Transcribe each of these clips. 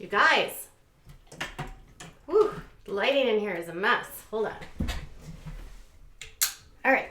You guys. Whew, the lighting in here is a mess. Hold on. All right.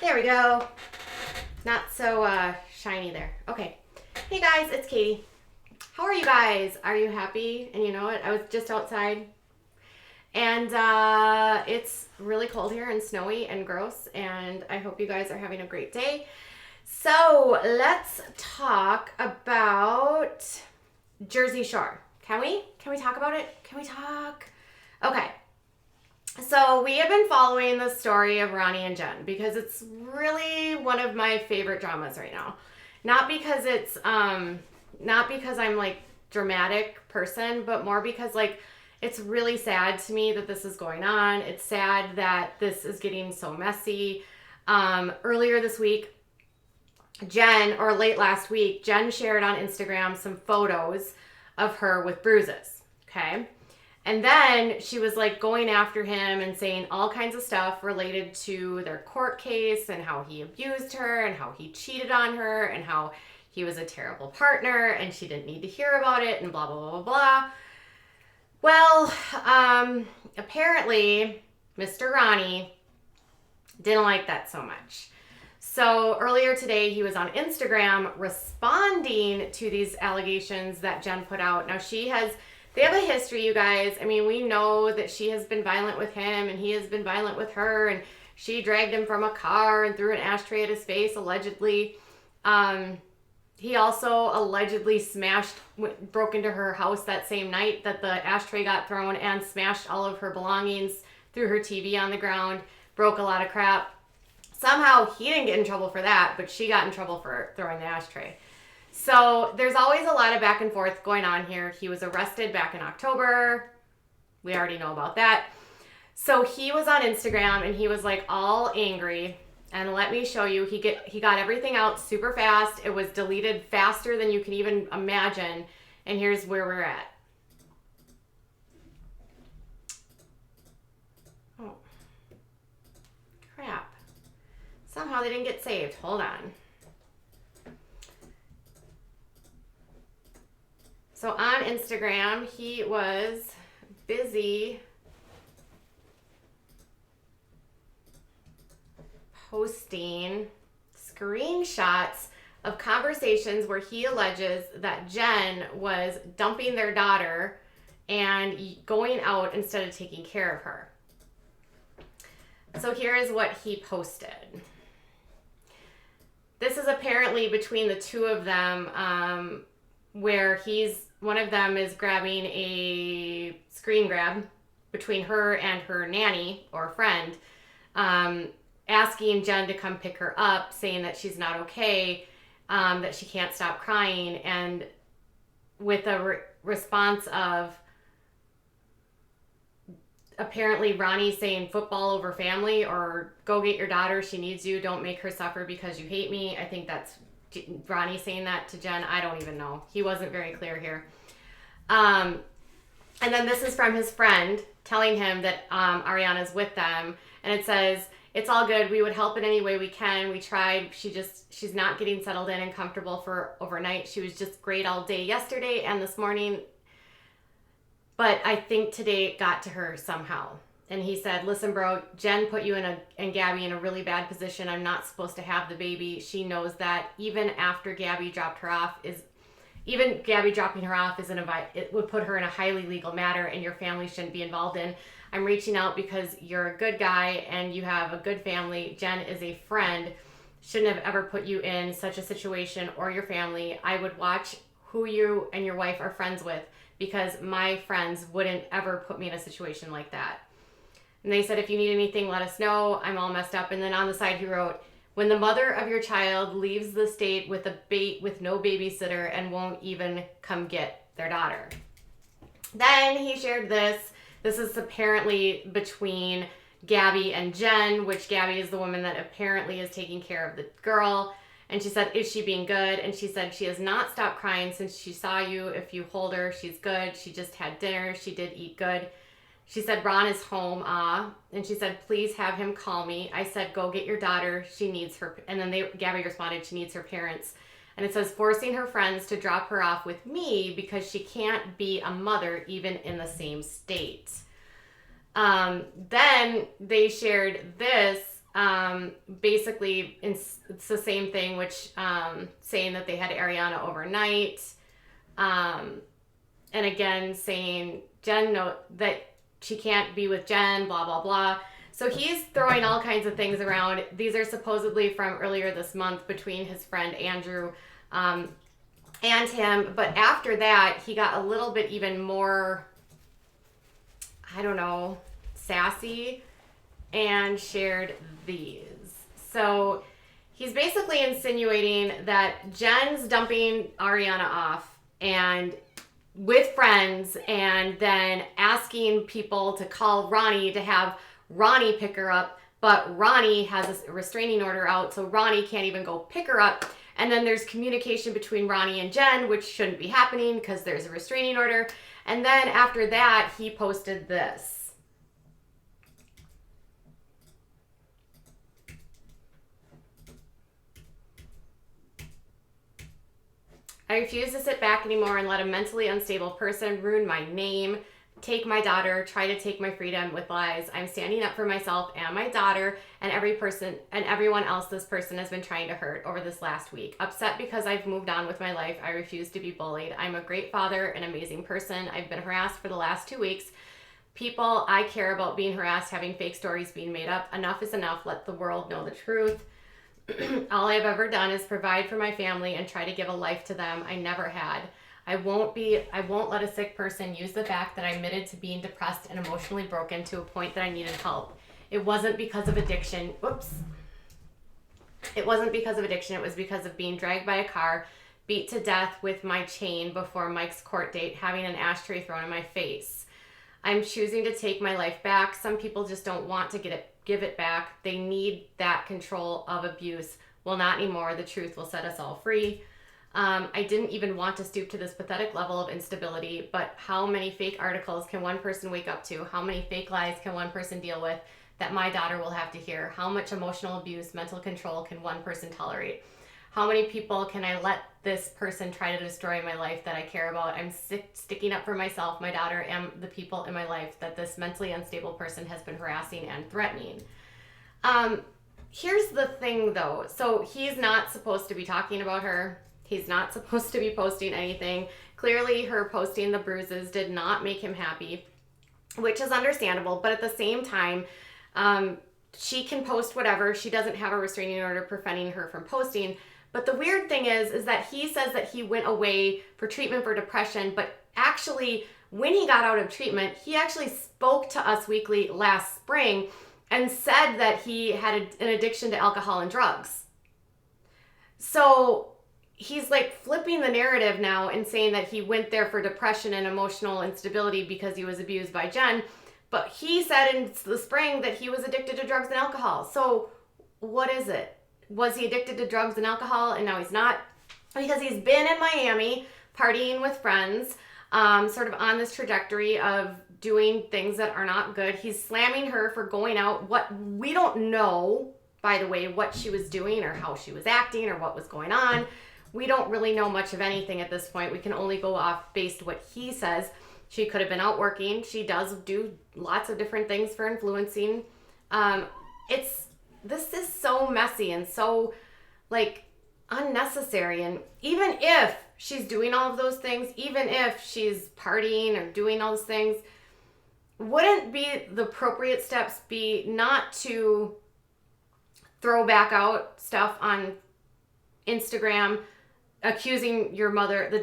There we go. Not so shiny there. Okay. Hey guys, it's Katie. How are you guys? Are you happy? And you know what? I was just outside and it's really cold here and snowy and gross, and I hope you guys are having a great day. So let's talk about Jersey Shore. Can we? Can we talk about it? Can we talk? Okay. So we have been following the story of Ronnie and Jen because it's really one of my favorite dramas right now. Not because I'm like dramatic person, but more because like it's really sad to me that this is going on. It's sad that this is getting so messy. Earlier this week, late last week, Jen shared on Instagram some photos of her with bruises. Okay. And then she was like going after him and saying all kinds of stuff related to their court case and how he abused her and how he cheated on her and how he was a terrible partner and she didn't need to hear about it and blah, blah, blah, blah, blah. Well, apparently Mr. Ronnie didn't like that so much. So earlier today, he was on Instagram responding to these allegations that Jen put out. Now they have a history, you guys. I mean, we know that she has been violent with him and he has been violent with her, and she dragged him from a car and threw an ashtray at his face, allegedly. He also allegedly broke into her house that same night that the ashtray got thrown and smashed all of her belongings, threw her TV on the ground, broke a lot of crap. Somehow he didn't get in trouble for that, but she got in trouble for throwing the ashtray. So there's always a lot of back and forth going on here. He was arrested back in October. We already know about that. So he was on Instagram and he was like all angry. And let me show you, he got everything out super fast. It was deleted faster than you can even imagine. And here's where we're at. Oh, crap. Somehow they didn't get saved. Hold on. So on Instagram, he was busy posting screenshots of conversations where he alleges that Jen was dumping their daughter and going out instead of taking care of her. So here is what he posted. This is apparently between the two of them, where one of them is grabbing a screen grab between her and her nanny or friend, asking Jen to come pick her up, saying that she's not okay, that she can't stop crying, and with a response of apparently Ronnie saying football over family, or go get your daughter, she needs you, don't make her suffer because you hate me. I think that's Ronnie saying that to Jen. I don't even know. He wasn't very clear here. And then this is from his friend telling him that Ariana's with them, and it says, "It's all good. We would help in any way we can. We tried. She's not getting settled in and comfortable for overnight. She was just great all day yesterday and this morning. But I think today it got to her somehow." And he said, "Listen, bro, Jen put you and Gabby in a really bad position. I'm not supposed to have the baby. She knows that. Even after Gabby dropped her off even Gabby dropping her off it would put her in a highly legal matter, and your family shouldn't be involved in. I'm reaching out because you're a good guy and you have a good family. Jen is a friend. Shouldn't have ever put you in such a situation, or your family. I would watch who you and your wife are friends with, because my friends wouldn't ever put me in a situation like that." And they said, "If you need anything, let us know. I'm all messed up." And then on the side he wrote, "When the mother of your child leaves the state with no babysitter and won't even come get their daughter." Then he shared this. This is apparently between Gabby and Jen, which Gabby is the woman that apparently is taking care of the girl. And she said, "Is she being good?" And she said, "She has not stopped crying since she saw you. If you hold her, she's good. She just had dinner. She did eat good." She said, "Ron is home, and she said, "Please have him call me." I said, "Go get your daughter. She needs her." And then Gabby responded, "She needs her parents." And it says, forcing her friends to drop her off with me because she can't be a mother even in the same state. Then they shared this, basically it's the same thing, which, saying that they had Ariana overnight. And again, saying Jen, that she can't be with Jen, blah, blah, blah. So he's throwing all kinds of things around. These are supposedly from earlier this month between his friend Andrew, and him. But after that, he got a little bit even more, I don't know, sassy, and shared these. So he's basically insinuating that Jen's dumping Ariana off and with friends, and then asking people to call Ronnie to have Ronnie pick her up, but Ronnie has a restraining order out, so Ronnie can't even go pick her up. And then there's communication between Ronnie and Jen, which shouldn't be happening because there's a restraining order. And then after that, he posted this. I refuse to sit back anymore and let a mentally unstable person ruin my name, take my daughter, try to take my freedom with lies. I'm standing up for myself and my daughter and every person and everyone else this person has been trying to hurt over this last week. Upset because I've moved on with my life. I refuse to be bullied. I'm a great father, an amazing person. I've been harassed for the last 2 weeks. People I care about being harassed, having fake stories being made up. Enough is enough. Let the world know the truth. All I've ever done is provide for my family and try to give a life to them I never had. I won't let a sick person use the fact that I admitted to being depressed and emotionally broken to a point that I needed help. It wasn't because of addiction. It wasn't because of addiction. It was because of being dragged by a car, beat to death with my chain before Mike's court date, having an ashtray thrown in my face. I'm choosing to take my life back. Some people just don't want to give it back. They need that control of abuse. Well, not anymore. The truth will set us all free. I didn't even want to stoop to this pathetic level of instability, but how many fake articles can one person wake up to? How many fake lies can one person deal with that my daughter will have to hear? How much emotional abuse, mental control can one person tolerate? How many people can I let this person try to destroy my life that I care about? I'm sticking up for myself, my daughter, and the people in my life that this mentally unstable person has been harassing and threatening. Here's the thing, though. So he's not supposed to be talking about her. He's not supposed to be posting anything. Clearly, her posting the bruises did not make him happy, which is understandable. But at the same time, she can post whatever. She doesn't have a restraining order preventing her from posting. But the weird thing is that he says that he went away for treatment for depression, but actually, when he got out of treatment, he actually spoke to Us Weekly last spring and said that he had an addiction to alcohol and drugs. So he's like flipping the narrative now and saying that he went there for depression and emotional instability because he was abused by Jen. But he said in the spring that he was addicted to drugs and alcohol. So what is it? Was he addicted to drugs and alcohol and now he's not? Because he's been in Miami partying with friends, sort of on this trajectory of doing things that are not good. He's slamming her for going out. What we don't know, by the way, what she was doing or how she was acting or what was going on. We don't really know much of anything at this point. We can only go off based what he says. She could have been out working. She does do lots of different things for influencing. This is so messy and so like unnecessary. And even if she's doing all of those things, even if she's partying or doing all those things, wouldn't be the appropriate steps be not to throw back out stuff on Instagram accusing your mother, the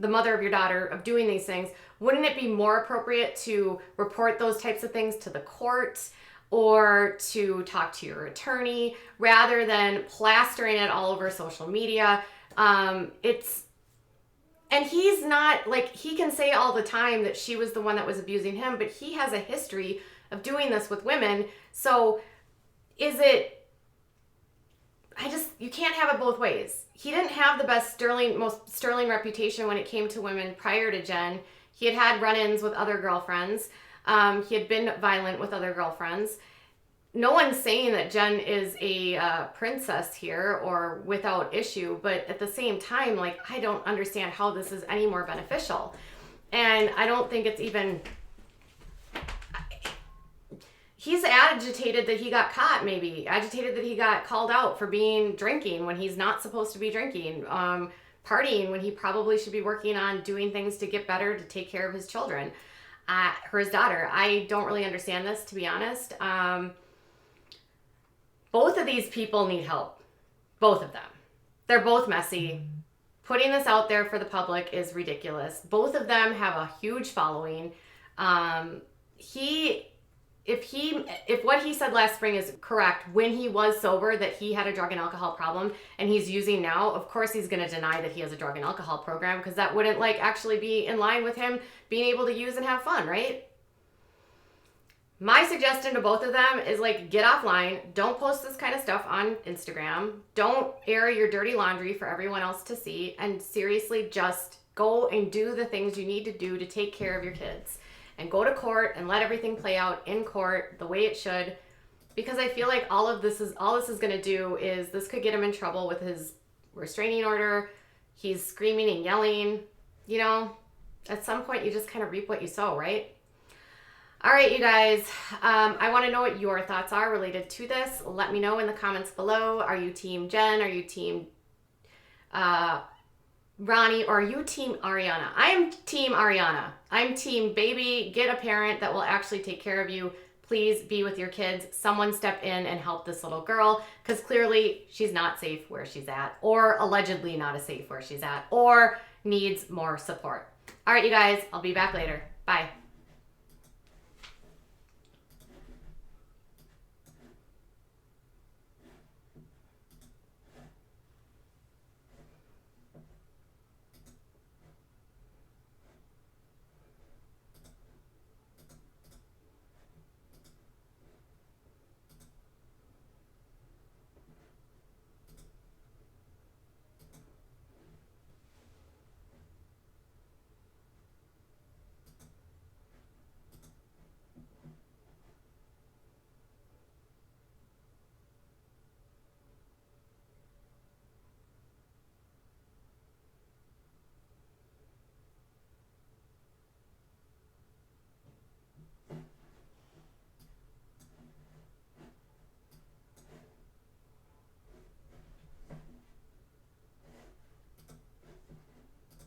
mother of your daughter of doing these things? Wouldn't it be more appropriate to report those types of things to the court or to talk to your attorney rather than plastering it all over social media? And he's not, like, he can say all the time that she was the one that was abusing him, but he has a history of doing this with women. So you can't have it both ways. He didn't have the most sterling reputation when it came to women prior to Jen. He had run-ins with other girlfriends. He had been violent with other girlfriends. no one's saying that Jen is a princess here or without issue, but at the same time, like, I don't understand how this is any more beneficial. And I don't think it's even, he's agitated that he got caught, maybe agitated that he got called out for drinking when he's not supposed to be drinking, partying when he probably should be working on doing things to get better, to take care of his children, for his daughter. I don't really understand this, to be honest. Both of these people need help. Both of them. They're both messy. Putting this out there for the public is ridiculous. Both of them have a huge following. If what he said last spring is correct, when he was sober, that he had a drug and alcohol problem and he's using now, of course he's going to deny that he has a drug and alcohol program, because that wouldn't like actually be in line with him being able to use and have fun, right? My suggestion to both of them is, like, get offline. Don't post this kind of stuff on Instagram. Don't air your dirty laundry for everyone else to see. And seriously, just go and do the things you need to do to take care of your kids. And go to court and let everything play out in court the way it should. Because I feel like all this is going to do is this could get him in trouble with his restraining order. He's screaming and yelling. You know, at some point you just kind of reap what you sow, right? All right, you guys, I want to know what your thoughts are related to this. Let me know in the comments below. Are you team Jen? Are you team Ronnie? Or are you team Ariana? I am team Ariana. I'm team baby. Get a parent that will actually take care of you. Please be with your kids. Someone step in and help this little girl, because clearly she's not safe where she's at, or allegedly not as safe where she's at, or needs more support. All right, you guys, I'll be back later. Bye.